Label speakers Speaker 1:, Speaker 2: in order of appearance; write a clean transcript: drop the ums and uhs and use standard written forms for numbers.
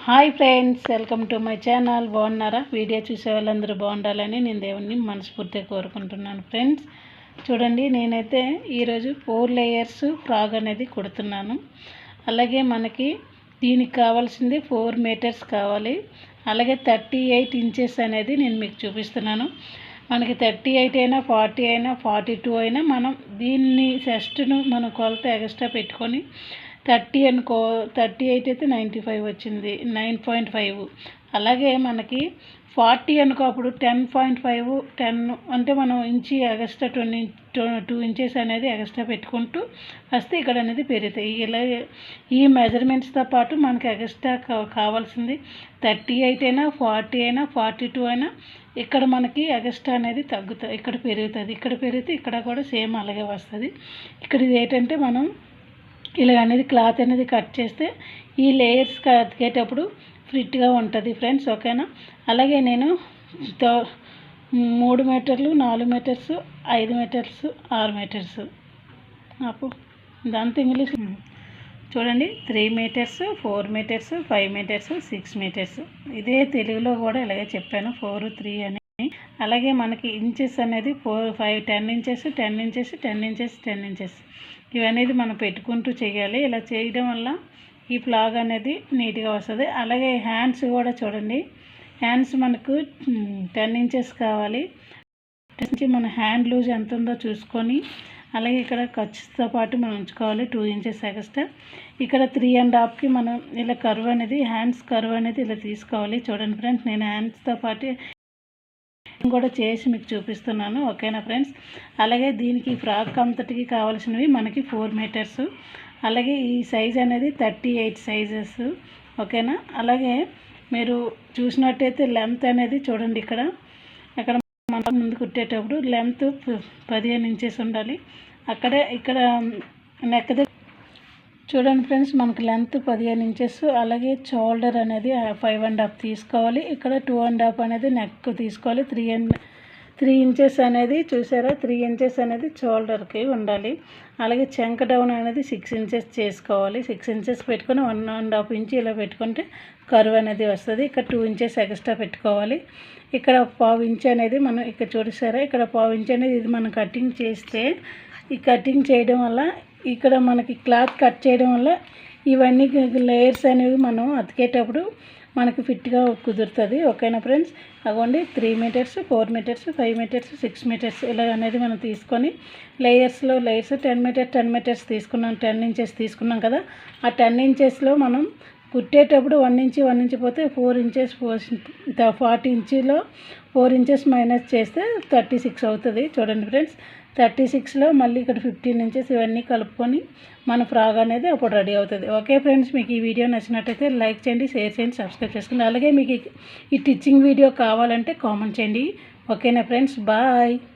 Speaker 1: Hi friends, welcome to my channel. బాగున్నారా? Video చూసే వాళ్ళందరూ బాగుండాలని నేను దేవుణ్ణి మనస్ఫూర్తిగా కోరుకుంటున్నాను. ఫ్రెండ్స్ చూడండి, నేనైతే ఈరోజు 4 లేయర్స్ ఫ్రాక్ అనేది కుడుతున్నాను. అలాగే మనకి దీనికి కావాల్సింది 4 మీటర్స్ కావాలి. అలాగే 38 ఇంచెస్ అనేది నేను మీకు చూపిస్తున్నాను. మనకి 38 అయినా 40 అయినా 42 అయినా మనం దీన్ని చెస్ట్ను మనం కొలత ఎక్స్ట్రా పెట్టుకొని 30 అనుకో, 38 అయితే 95 వచ్చింది, 9.5. అలాగే మనకి 40 అనుకో, అప్పుడు 10.5, 10 అంటే మనం ఇంచి ఎక్స్ట్రా 2 ఇంచెస్ అనేది ఎక్స్ట్రా పెట్టుకుంటూ వస్తే ఇక్కడ అనేది పెరుగుతాయి. ఇలా ఈ మెజర్మెంట్స్తో పాటు మనకి ఎక్స్ట్రా కావాల్సింది 38 అయినా 40 అయినా 42 అయినా ఇక్కడ మనకి ఎక్స్ట్రా అనేది తగ్గుతుంది, ఇక్కడ పెరుగుతుంది. ఇక్కడ పెరిగితే ఇక్కడ కూడా సేమ్ అలాగే వస్తుంది. ఇక్కడ ఇది ఏంటంటే మనం ఇలా అనేది క్లాత్ అనేది కట్ చేస్తే ఈ లేయర్స్ కతికేటప్పుడు ఫిట్గా ఉంటుంది ఫ్రెండ్స్, ఓకేనా? అలాగే నేను 3 మీటర్లు, 4 మీటర్స్, 5 మీటర్స్, 6 మీటర్స్ అప్పుడు దాంతో ఇంగ్లీష్ చూడండి, 3 మీటర్స్, 4 మీటర్స్, 5 మీటర్స్, 6 మీటర్స్. ఇదే తెలుగులో కూడా ఇలాగే చెప్పాను, 4, 3 అని. అలాగే మనకి ఇంచెస్ అనేది 4, 5, 10 ఇంచెస్, 10 ఇంచెస్, 10 ఇంచెస్, 10 ఇంచెస్ ఇవనేది మనం పెట్టుకుంటూ చేయాలి. ఇలా చేయడం వల్ల ఈ ఫ్లాగ్ అనేది నీట్గా వస్తుంది. అలాగే హ్యాండ్స్ కూడా చూడండి, హ్యాండ్స్ మనకు 10 ఇంచెస్ కావాలి. మన హ్యాండ్ లూజ్ ఎంత ఉందో చూసుకొని, అలాగే ఇక్కడ ఖర్చుతో పాటు మనం ఉంచుకోవాలి 2 ఇంచెస్ ఎక్స్ట్రా. ఇక్కడ 3.5కి మనం ఇలా కర్వ్ అనేది, హ్యాండ్స్ కర్వ్ అనేది ఇలా తీసుకోవాలి. చూడండి ఫ్రెండ్స్, నేను హ్యాండ్స్తో పాటు కూడా చేసి మీకు చూపిస్తున్నాను, ఓకేనా ఫ్రెండ్స్? అలాగే దీనికి ఫ్రాక్ అంతటికి కావాల్సినవి మనకి 4 మీటర్స్. అలాగే ఈ సైజ్ అనేది 38 సైజెస్, ఓకేనా? అలాగే మీరు చూసినట్టయితే లెంత్ అనేది చూడండి, ఇక్కడ మనం ముందు కుట్టేటప్పుడు లెంత్ 15 ఇంచెస్ ఉండాలి. ఇక్కడ నెక్ చూడండి ఫ్రెండ్స్, మనకు లెంత్ 15 ఇంచెస్. అలాగే షోల్డర్ అనేది 5.5 తీసుకోవాలి. ఇక్కడ 2.5 అనేది నెక్ తీసుకోవాలి. 3 ఇంచెస్ అనేది చూసారా, 3 ఇంచెస్ అనేది షోల్డర్కి ఉండాలి. అలాగే చెంక డౌన్ అనేది 6 ఇంచెస్ చేసుకోవాలి. 6 ఇంచెస్ పెట్టుకొని 1.5 ఇంచ్ ఇలా పెట్టుకుంటే కర్వ్ అనేది వస్తుంది. ఇక్కడ 2 ఇంచెస్ ఎక్స్ట్రా పెట్టుకోవాలి. ఇక్కడ 1/2 ఇంచ్ అనేది మనం ఇక్కడ చూసారా, ఇక్కడ 1/2 ఇంచ్ అనేది ఇది మనం కటింగ్ చేస్తే, ఈ కటింగ్ చేయడం వల్ల ఇక్కడ మనకి క్లాత్ కట్ చేయడం వల్ల ఇవన్నీ లేయర్స్ అనేవి మనం అతికేటప్పుడు మనకి ఫిట్గా కుదురుతుంది, ఓకేనా ఫ్రెండ్స్? అవ్వండి, 3 మీటర్స్, 4 మీటర్స్, 5 మీటర్స్, 6 మీటర్స్ ఇలా అనేది మనం తీసుకొని లేయర్స్ 10 మీటర్స్ తీసుకున్నాం, 10 ఇంచెస్ తీసుకున్నాం కదా. ఆ 10 ఇంచెస్లో మనం కుట్టేటప్పుడు 1 ఇంచ్ పోతే 4 ఇంచెస్ 40 ఇంచులో 4 ఇంచెస్ మైనస్ చేస్తే 36 అవుతుంది. చూడండి ఫ్రెండ్స్, 36లో మళ్ళీ ఇక్కడ 15 ఇంచెస్ ఇవన్నీ కలుపుకొని మన ఫ్రాక్ అనేది అప్పుడు రెడీ అవుతుంది. ఓకే ఫ్రెండ్స్, మీకు ఈ వీడియో నచ్చినట్టయితే లైక్ చేయండి, షేర్ చేయండి, సబ్స్క్రైబ్ చేసుకోండి. అలాగే మీకు ఈ టీచింగ్ వీడియో కావాలంటే కామెంట్ చేయండి, ఓకేనా ఫ్రెండ్స్? బాయ్.